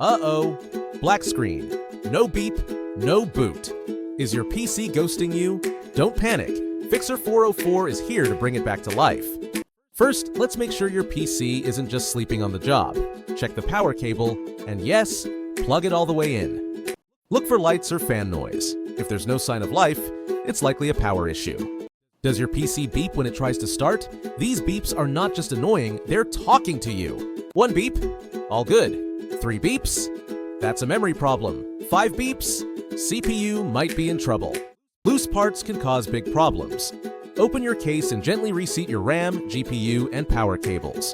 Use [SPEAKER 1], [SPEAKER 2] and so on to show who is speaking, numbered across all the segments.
[SPEAKER 1] Uh-oh. Black screen. No beep, no boot. Is your PC ghosting you? Don't panic. Fixer 404 is here to bring it back to life. First, let's make sure your PC isn't just sleeping on the job. Check the power cable, and yes, plug it all the way in. Look for lights or fan noise. If there's no sign of life, it's likely a power issue. Does your PC beep when it tries to start? These beeps are not just annoying, they're talking to you. 1 beep? All good. 3 beeps? That's a memory problem. 5 beeps? CPU might be in trouble. Loose parts can cause big problems. Open your case and gently reseat your RAM, GPU, and power cables.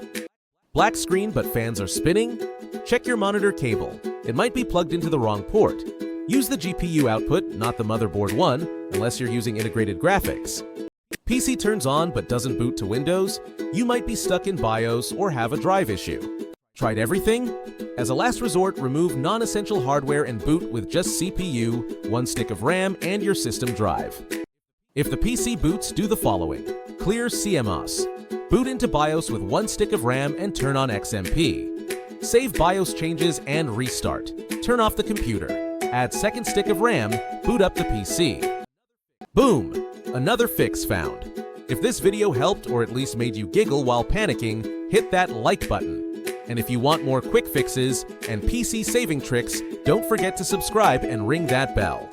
[SPEAKER 1] Black screen but fans are spinning? Check your monitor cable. It might be plugged into the wrong port. Use the GPU output, not the motherboard one, unless you're using integrated graphics. PC turns on but doesn't boot to Windows? You might be stuck in BIOS or have a drive issue. Tried everything? As a last resort, remove non-essential hardware and boot with just CPU, 1 stick of RAM, and your system drive. If the PC boots, do the following. Clear CMOS. Boot into BIOS with 1 stick of RAM and turn on XMP. Save BIOS changes and restart. Turn off the computer. Add 2nd stick of RAM, boot up the PC. Boom! Another fix found. If this video helped or at least made you giggle while panicking, hit that like button. And if you want more quick fixes and PC saving tricks, don't forget to subscribe and ring that bell.